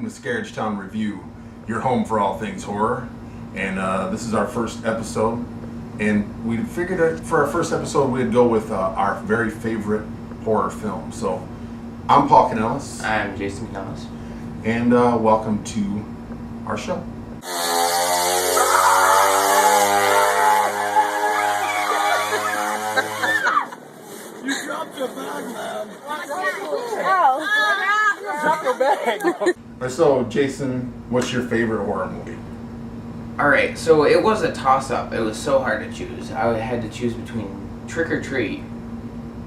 welcome to Scarriage Town Revue, your home for all things horror. And this is our first episode. And we figured for our first episode we'd go with our very favorite horror film. So I'm Paul Counelis. I'm Jason Counelis. And welcome to our show. You dropped your bag, man. Oh. Drop your bag. So, Jason, what's your favorite horror movie? Alright, so it was a toss-up. It was so hard to choose. I had to choose between Trick or Treat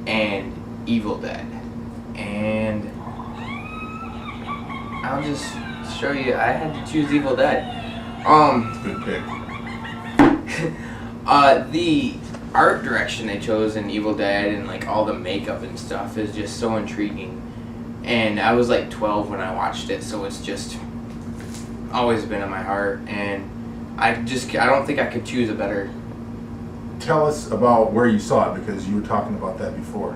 and Evil Dead. And I'll just show you, I had to choose Evil Dead. Good pick. The art direction they chose in Evil Dead and like all the makeup and stuff is just so intriguing. And I was like 12 when I watched it, so it's just always been in my heart. And I don't think I could choose a better. Tell us about where you saw it, because you were talking about that before.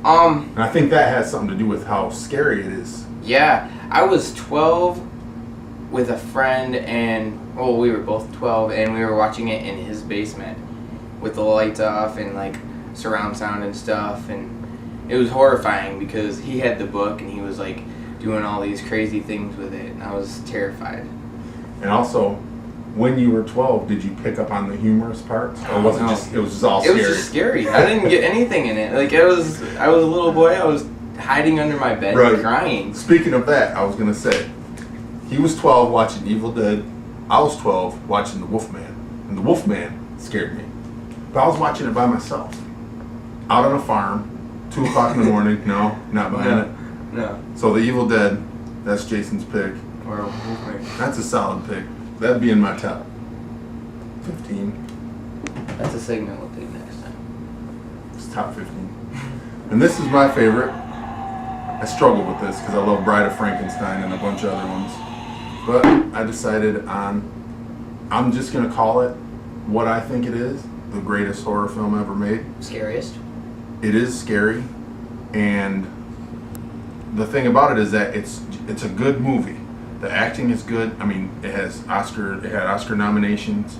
And I think that has something to do with how scary it is. Yeah, I was 12 with a friend, and we were both 12, and we were watching it in his basement with the lights off and like surround sound and stuff, and it was horrifying because he had the book and he was like doing all these crazy things with it, and I was terrified. And also, when you were 12, did you pick up on the humorous parts, or was it just all scary? It was just scary. I didn't get anything in it. Like I was a little boy. I was hiding under my bed and crying. Speaking of that, I was gonna say, he was 12 watching Evil Dead. I was 12 watching The Wolfman, and The Wolfman scared me. But I was watching it by myself, out on a farm, 2 o'clock in the morning. No, not buying it. No. So The Evil Dead, that's Jason's pick. Or Wolfman. That's a solid pick. That'd be in my top 15. That's a segment we'll take next time. It's top 15. And this is my favorite. I struggled with this because I love Bride of Frankenstein and a bunch of other ones. But I decided I'm just going to call it what I think it is. The greatest horror film ever made. Scariest? It is scary. And the thing about it is that it's a good movie. The acting is good. I mean, it had Oscar nominations.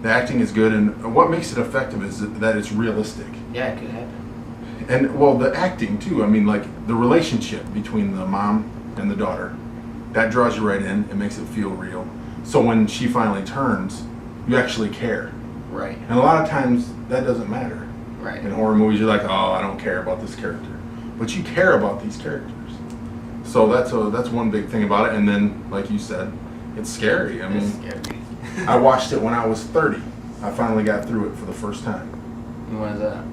The acting is good, and what makes it effective is that it's realistic. Yeah, it could happen. And well, the acting too. I mean, like the relationship between the mom and the daughter, that draws you right in. It makes it feel real. So when she finally turns, you actually care. Right. And a lot of times that doesn't matter. Right. In horror movies, you're like, oh, I don't care about this character, but you care about these characters. So that's one big thing about it. And then, like you said, it's scary. I mean, it's scary. I watched it when I was 30. I finally got through it for the first time. And why is that?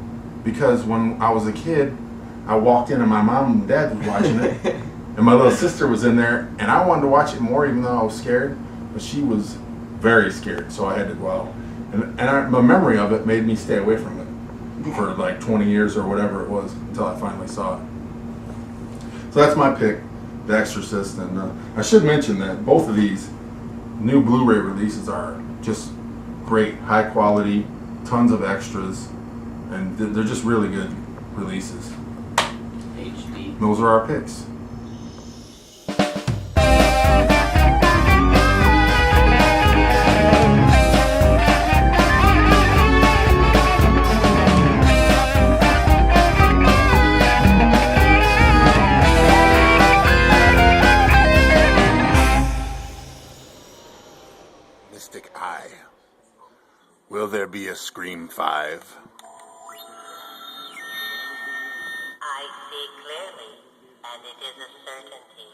Because when I was a kid, I walked in and my mom and dad was watching it, and my little sister was in there, and I wanted to watch it more even though I was scared, but she was very scared, so I had to go out. And my memory of it made me stay away from it for like 20 years or whatever it was until I finally saw it. So that's my pick, The Exorcist, and I should mention that both of these new Blu-ray releases are just great, high quality, tons of extras, and they're just really good releases. HD. Those are our picks. Mystic Eye. Will there be a Scream 5? I see clearly, and it is a certainty.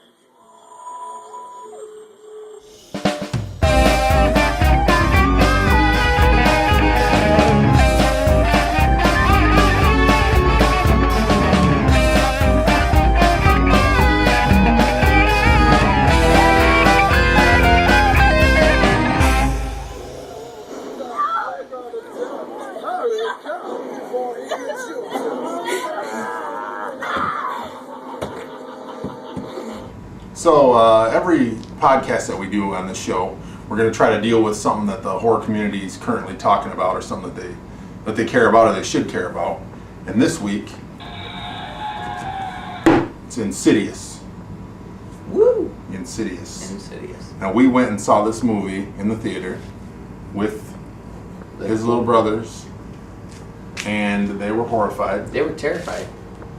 So every podcast that we do on this show, we're going to try to deal with something that the horror community is currently talking about, or something that they care about, or they should care about. And this week, it's Insidious. Woo! Insidious. Insidious. Now we went and saw this movie in the theater with his little brothers, and they were horrified. They were terrified.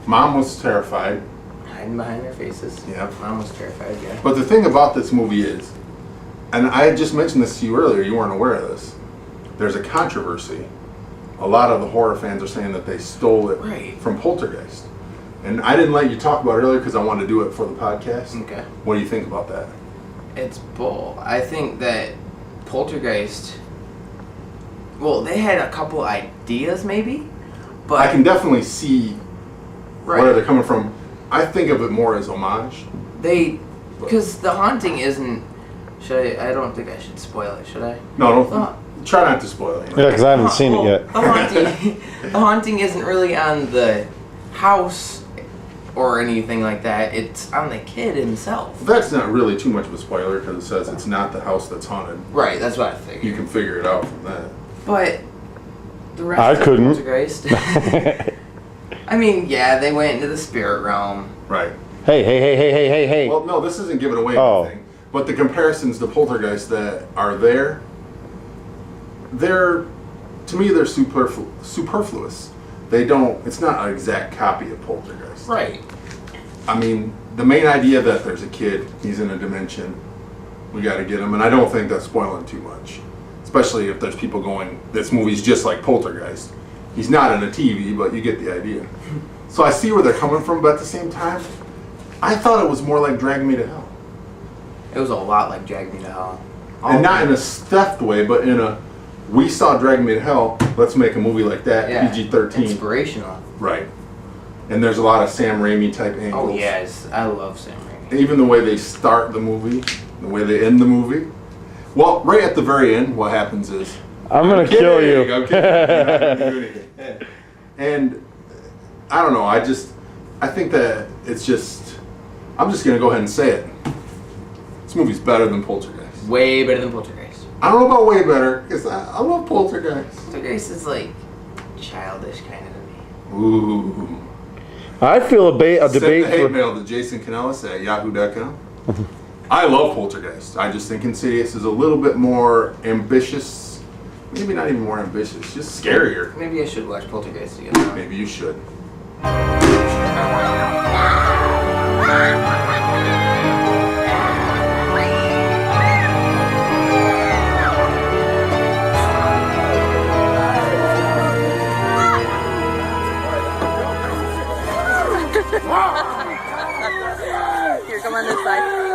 Mom was terrified. Hiding behind their faces. Yeah. Mom was terrified, yeah. But the thing about this movie is, and I had just mentioned this to you earlier, you weren't aware of this, there's a controversy. A lot of the horror fans are saying that they stole it Right. from Poltergeist. And I didn't let you talk about it earlier because I wanted to do it for the podcast. Okay. What do you think about that? It's bull. I think that Poltergeist, well, they had a couple ideas maybe, but I can definitely see right. where they're coming from. I think of it more as homage. Because the haunting isn't, I don't think I should spoil it, should I? No, don't. The- Try not to spoil it. Yeah, because I haven't seen it yet. The haunting isn't really on the house or anything like that. It's on the kid himself. That's not really too much of a spoiler because it says it's not the house that's haunted. Right, that's what I figured. You can figure it out from that. But the rest I of couldn't. Poltergeist, I mean, yeah, they went into the spirit realm. Right. Hey. Well, no, this isn't giving away Oh. anything. But the comparisons to Poltergeist that are there, to me, they're superfluous. They don't, it's not an exact copy of Poltergeist. Right. I mean, the main idea that there's a kid, he's in a dimension, we got to get him, and I don't think that's spoiling too much. Especially if there's people going, this movie's just like Poltergeist. He's not in a TV, but you get the idea. So I see where they're coming from, but at the same time, I thought it was more like Drag Me to Hell. It was a lot like Drag Me to Hell. And not in a theft way, but in a, we saw Drag Me to Hell, let's make a movie like that, Yeah. PG-13. Inspirational. Right. And there's a lot of Sam Raimi type angles. Oh, yes. I love Sam Raimi. Even the way they start the movie, the way they end the movie. Well, right at the very end, what happens is, I'm gonna kill you. I'm kidding. You're not gonna do anything. And I don't know. I think that it's just. I'm just gonna go ahead and say it. This movie's better than Poltergeist. Way better than Poltergeist. I don't know about way better because I love Poltergeist. Poltergeist is like childish kind of to me. Ooh. I feel a Send debate the hate for. mail to Jason Counelis at yahoo.com. I love Poltergeist. I just think Insidious is a little bit more ambitious. Maybe not even more ambitious, just scarier. Maybe I should watch Poltergeist again. Now. Maybe you should. Here, come on this side.